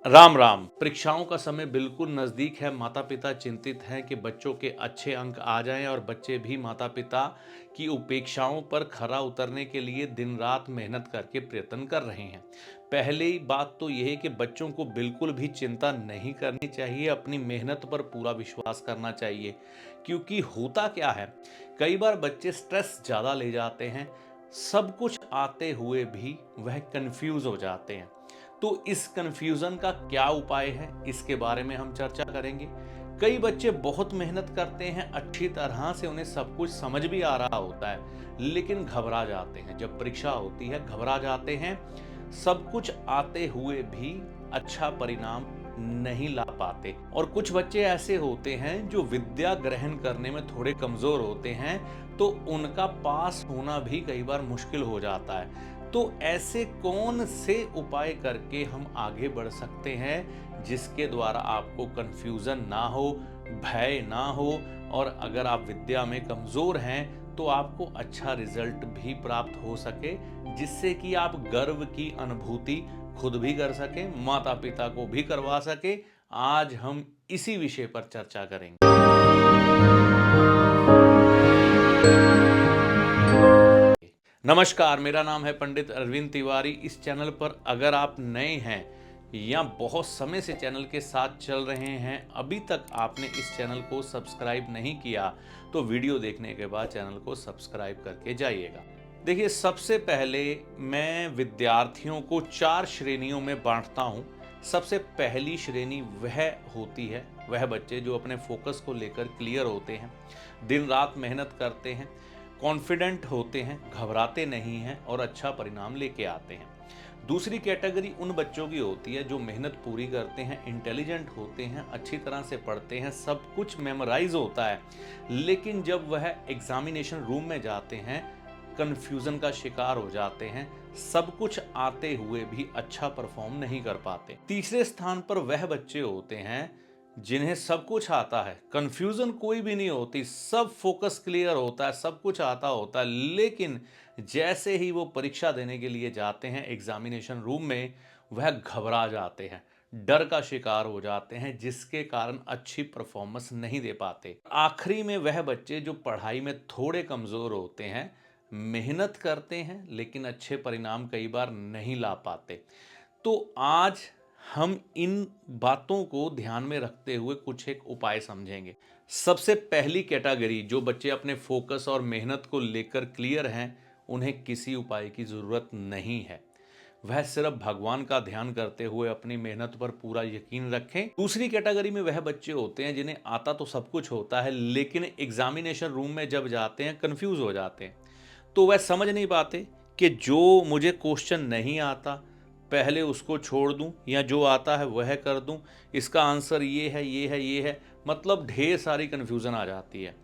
राम राम। परीक्षाओं का समय बिल्कुल नज़दीक है। माता पिता चिंतित हैं कि बच्चों के अच्छे अंक आ जाएं और बच्चे भी माता पिता की उपेक्षाओं पर खरा उतरने के लिए दिन रात मेहनत करके प्रयत्न कर रहे हैं। पहली बात तो यह है कि बच्चों को बिल्कुल भी चिंता नहीं करनी चाहिए, अपनी मेहनत पर पूरा विश्वास करना चाहिए। क्योंकि होता क्या है, कई बार बच्चे स्ट्रेस ज़्यादा ले जाते हैं, सब कुछ आते हुए भी वह कंफ्यूज हो जाते हैं। तो इस कंफ्यूजन का क्या उपाय है, इसके बारे में हम चर्चा करेंगे। कई बच्चे बहुत मेहनत करते हैं, अच्छी तरह से उन्हें सब कुछ समझ भी आ रहा होता है, लेकिन घबरा जाते हैं। जब परीक्षा होती है घबरा जाते हैं, सब कुछ आते हुए भी अच्छा परिणाम नहीं ला पाते। और कुछ बच्चे ऐसे होते हैं जो विद्या ग्रहण करने में थोड़े कमजोर होते हैं, तो उनका पास होना भी कई बार मुश्किल हो जाता है। तो ऐसे कौन से उपाय करके हम आगे बढ़ सकते हैं जिसके द्वारा आपको कंफ्यूजन ना हो, भय ना हो, और अगर आप विद्या में कमजोर हैं तो आपको अच्छा रिजल्ट भी प्राप्त हो सके, जिससे कि आप गर्व की अनुभूति खुद भी कर सके, माता पिता को भी करवा सके। आज हम इसी विषय पर चर्चा करेंगे। नमस्कार, मेरा नाम है पंडित अरविंद तिवारी। इस चैनल पर अगर आप नए हैं या बहुत समय से चैनल के साथ चल रहे हैं, अभी तक आपने इस चैनल को सब्सक्राइब नहीं किया, तो वीडियो देखने के बाद चैनल को सब्सक्राइब करके जाइएगा। देखिए, सबसे पहले मैं विद्यार्थियों को 4 श्रेणियों में बांटता हूं। सबसे पहली श्रेणी वह होती है, वह बच्चे जो अपने फोकस को लेकर क्लियर होते हैं, दिन रात मेहनत करते हैं, कॉन्फिडेंट होते हैं, घबराते नहीं हैं और अच्छा परिणाम लेके आते हैं। दूसरी कैटेगरी उन बच्चों की होती है जो मेहनत पूरी करते हैं, इंटेलिजेंट होते हैं, अच्छी तरह से पढ़ते हैं, सब कुछ मेमोराइज होता है, लेकिन जब वह एग्जामिनेशन रूम में जाते हैं कंफ्यूजन का शिकार हो जाते हैं, सब कुछ आते हुए भी अच्छा परफॉर्म नहीं कर पाते। तीसरे स्थान पर वह बच्चे होते हैं जिन्हें सब कुछ आता है, कंफ्यूजन कोई भी नहीं होती, सब फोकस क्लियर होता है, सब कुछ आता होता है, लेकिन जैसे ही वो परीक्षा देने के लिए जाते हैं एग्जामिनेशन रूम में, वह घबरा जाते हैं, डर का शिकार हो जाते हैं, जिसके कारण अच्छी परफॉर्मेंस नहीं दे पाते। आखिरी में वह बच्चे जो पढ़ाई में थोड़े कमजोर होते हैं, मेहनत करते हैं लेकिन अच्छे परिणाम कई बार नहीं ला पाते। तो आज हम इन बातों को ध्यान में रखते हुए कुछ एक उपाय समझेंगे। सबसे पहली कैटेगरी जो बच्चे अपने फोकस और मेहनत को लेकर क्लियर हैं, उन्हें किसी उपाय की जरूरत नहीं है। वह सिर्फ भगवान का ध्यान करते हुए अपनी मेहनत पर पूरा यकीन रखें। दूसरी कैटेगरी में वह बच्चे होते हैं जिन्हें आता तो सब कुछ होता है, लेकिन एग्जामिनेशन रूम में जब जाते हैं कंफ्यूज हो जाते हैं। तो वह समझ नहीं पाते कि जो मुझे क्वेश्चन नहीं आता पहले उसको छोड़ दूं या जो आता है वह कर दूं, इसका आंसर ये है, ये है, ये है, मतलब ढेर सारी कन्फ्यूज़न आ जाती है।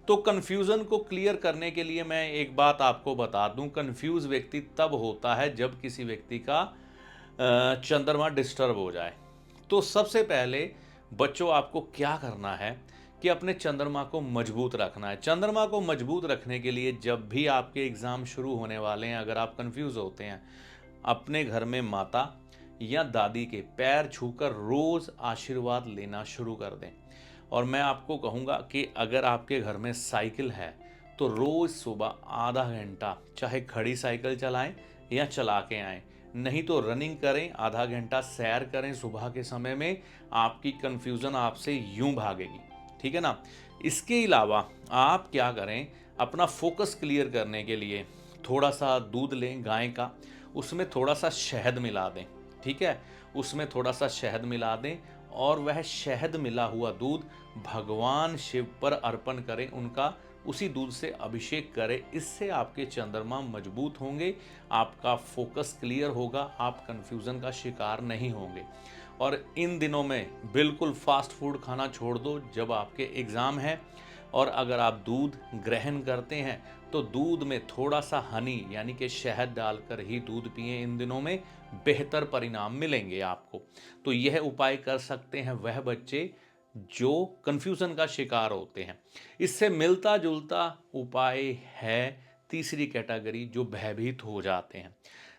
तो कन्फ्यूज़न को क्लियर करने के लिए मैं एक बात आपको बता दूं, कन्फ्यूज़ व्यक्ति तब होता है जब किसी व्यक्ति का चंद्रमा डिस्टर्ब हो जाए। तो सबसे पहले बच्चों आपको क्या करना है कि अपने चंद्रमा को मजबूत रखना है। चंद्रमा को मजबूत रखने के लिए जब भी आपके एग्ज़ाम शुरू होने वाले हैं, अगर आप कंफ्यूज होते हैं, अपने घर में माता या दादी के पैर छूकर रोज़ आशीर्वाद लेना शुरू कर दें। और मैं आपको कहूँगा कि अगर आपके घर में साइकिल है तो रोज़ सुबह आधा घंटा चाहे खड़ी साइकिल चलाएं या चला के आएँ, नहीं तो रनिंग करें, आधा घंटा सैर करें सुबह के समय में, आपकी कन्फ्यूज़न आपसे यूं भागेगी। ठीक है ना। इसके अलावा आप क्या करें, अपना फोकस क्लियर करने के लिए थोड़ा सा दूध लें गाय का, उसमें थोड़ा सा शहद मिला दें। ठीक है, उसमें थोड़ा सा शहद मिला दें और वह शहद मिला हुआ दूध भगवान शिव पर अर्पण करें, उनका उसी दूध से अभिषेक करें। इससे आपके चंद्रमा मजबूत होंगे, आपका फोकस क्लियर होगा, आप कंफ्यूजन का शिकार नहीं होंगे। और इन दिनों में बिल्कुल फास्ट फूड खाना छोड़ दो जब आपके एग्ज़ाम है। और अगर आप दूध ग्रहण करते हैं तो दूध में थोड़ा सा हनी यानी कि शहद डालकर ही दूध पिएं। इन दिनों में बेहतर परिणाम मिलेंगे आपको। तो यह उपाय कर सकते हैं वह बच्चे जो कंफ्यूजन का शिकार होते हैं। इससे मिलता जुलता उपाय है तीसरी कैटेगरी जो भयभीत हो जाते हैं।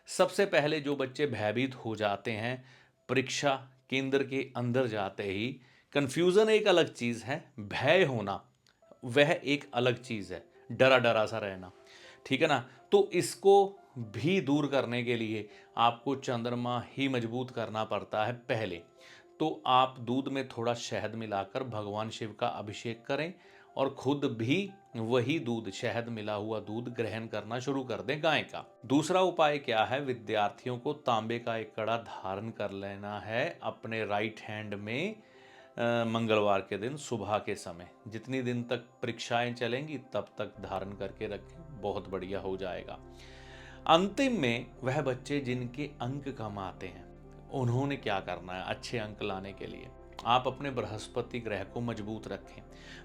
सबसे पहले जो बच्चे भयभीत हो जाते हैं परीक्षा केंद्र के अंदर जाते ही कन्फ्यूज़न एक अलग चीज़ है, भय होना वह एक अलग चीज़ है, डरा डरा सा रहना, ठीक है ना। तो इसको भी दूर करने के लिए आपको चंद्रमा ही मजबूत करना पड़ता है पहले। तो आप दूध में थोड़ा शहद मिलाकर भगवान शिव का अभिषेक करें और खुद भी वही दूध, शहद मिला हुआ दूध ग्रहण करना शुरू कर दें गाय का। दूसरा उपाय क्या है, विद्यार्थियों को तांबे का एक कड़ा धारण कर लेना है अपने राइट हैंड में मंगलवार के दिन सुबह के समय। जितनी दिन तक परीक्षाएं चलेंगी तब तक धारण करके रखें, बहुत बढ़िया हो जाएगा। अंतिम में वह बच्चे जिनके अंक कम आते हैं उन्होंने क्या करना है अच्छे अंक लाने के लिए, आप अपने बृहस्पति ग्रह को मजबूत रखें।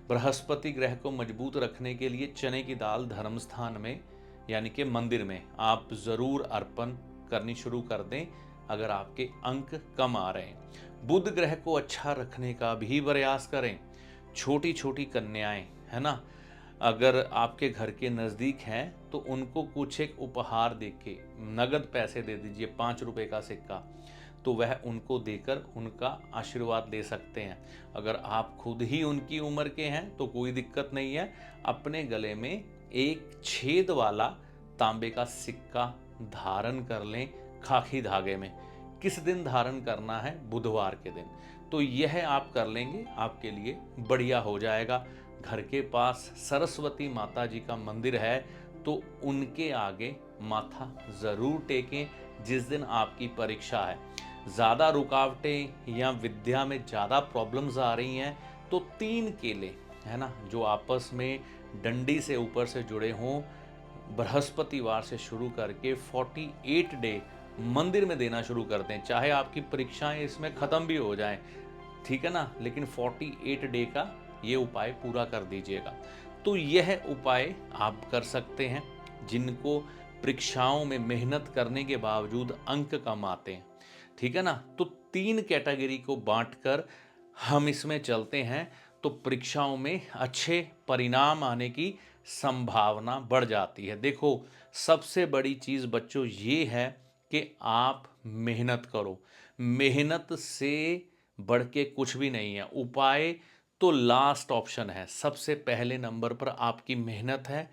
बृहस्पति ग्रह को मजबूत रखने के लिए चने की दाल धर्म स्थान में यानी कि मंदिर में आप ज़रूर अर्पण करनी शुरू कर दें अगर आपके अंक कम आ रहे हैं। बुध ग्रह को अच्छा रखने का भी प्रयास करें। छोटी छोटी कन्याएं, है ना, अगर आपके घर के नज़दीक हैं तो उनको कुछ एक उपहार देके, नगद पैसे दे दीजिए, 5 रुपए का सिक्का, तो वह उनको देकर उनका आशीर्वाद ले सकते हैं। अगर आप खुद ही उनकी उम्र के हैं तो कोई दिक्कत नहीं है, अपने गले में एक छेद वाला तांबे का सिक्का धारण कर लें खाकी धागे में। किस दिन धारण करना है, बुधवार के दिन। तो यह आप कर लेंगे, आपके लिए बढ़िया हो जाएगा। घर के पास सरस्वती माता जी का मंदिर है तो उनके आगे माथा ज़रूर टेकें जिस दिन आपकी परीक्षा है। ज़्यादा रुकावटें या विद्या में ज़्यादा प्रॉब्लम्स आ रही हैं तो 3 केले, है ना, जो आपस में डंडी से ऊपर से जुड़े हों, बृहस्पतिवार से शुरू करके 48 डे मंदिर में देना शुरू कर दें। चाहे आपकी परीक्षाएं इसमें ख़त्म भी हो जाएं, ठीक है ना, लेकिन 48 डे का ये उपाय पूरा कर दीजिएगा। तो यह उपाय आप कर सकते हैं जिनको परीक्षाओं में मेहनत करने के बावजूद अंक कम आते हैं, ठीक है ना। तो 3 कैटेगरी को बांटकर हम इसमें चलते हैं तो परीक्षाओं में अच्छे परिणाम आने की संभावना बढ़ जाती है। देखो, सबसे बड़ी चीज़ बच्चों ये है कि आप मेहनत करो। मेहनत से बढ़ के कुछ भी नहीं है। उपाय तो लास्ट ऑप्शन है, सबसे पहले नंबर पर आपकी मेहनत है,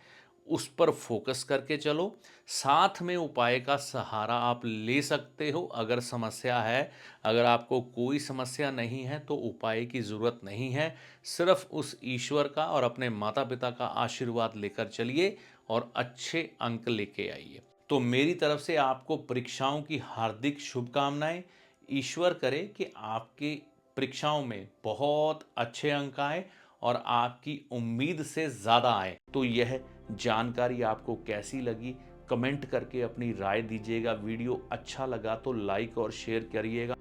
उस पर फोकस करके चलो। साथ में उपाय का सहारा आप ले सकते हो अगर समस्या है। अगर आपको कोई समस्या नहीं है तो उपाय की ज़रूरत नहीं है, सिर्फ उस ईश्वर का और अपने माता पिता का आशीर्वाद लेकर चलिए और अच्छे अंक लेके आइए। तो मेरी तरफ से आपको परीक्षाओं की हार्दिक शुभकामनाएं। ईश्वर करे कि आपकी परीक्षाओं में बहुत अच्छे अंक आए और आपकी उम्मीद से ज़्यादा आए। तो यह जानकारी आपको कैसी लगी, कमेंट करके अपनी राय दीजिएगा। वीडियो अच्छा लगा तो लाइक और शेयर करिएगा।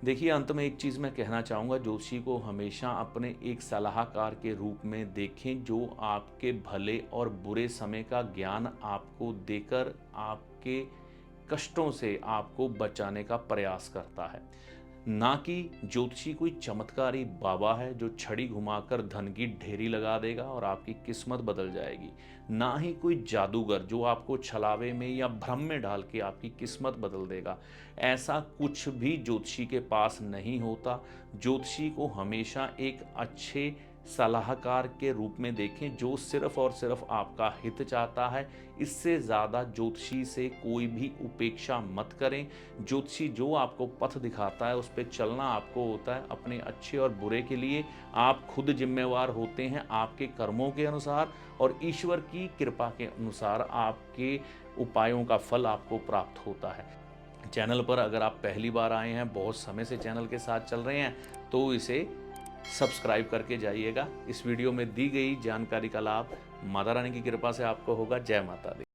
देखिए, अंत में एक चीज़ मैं कहना चाहूँगा, ज्योतिषी को हमेशा अपने एक सलाहकार के रूप में देखें जो आपके भले और बुरे समय का ज्ञान आपको देकर आपके कष्टों से आपको बचाने का प्रयास करता है। ना कि ज्योतिषी कोई चमत्कारी बाबा है जो छड़ी घुमाकर धन की ढेरी लगा देगा और आपकी किस्मत बदल जाएगी। ना ही कोई जादूगर जो आपको छलावे में या भ्रम में डाल के आपकी किस्मत बदल देगा। ऐसा कुछ भी ज्योतिषी के पास नहीं होता। ज्योतिषी को हमेशा एक अच्छे सलाहकार के रूप में देखें जो सिर्फ और सिर्फ आपका हित चाहता है। इससे ज़्यादा ज्योतिषी से कोई भी उपेक्षा मत करें। ज्योतिषी जो आपको पथ दिखाता है उस पर चलना आपको होता है, अपने अच्छे और बुरे के लिए आप खुद जिम्मेवार होते हैं। आपके कर्मों के अनुसार और ईश्वर की कृपा के अनुसार आपके उपायों का फल आपको प्राप्त होता है। चैनल पर अगर आप पहली बार आए हैं, बहुत समय से चैनल के साथ चल रहे हैं, तो इसे सब्सक्राइब करके जाइएगा। इस वीडियो में दी गई जानकारी का लाभ माता रानी की कृपा से आपको होगा। जय माता दी।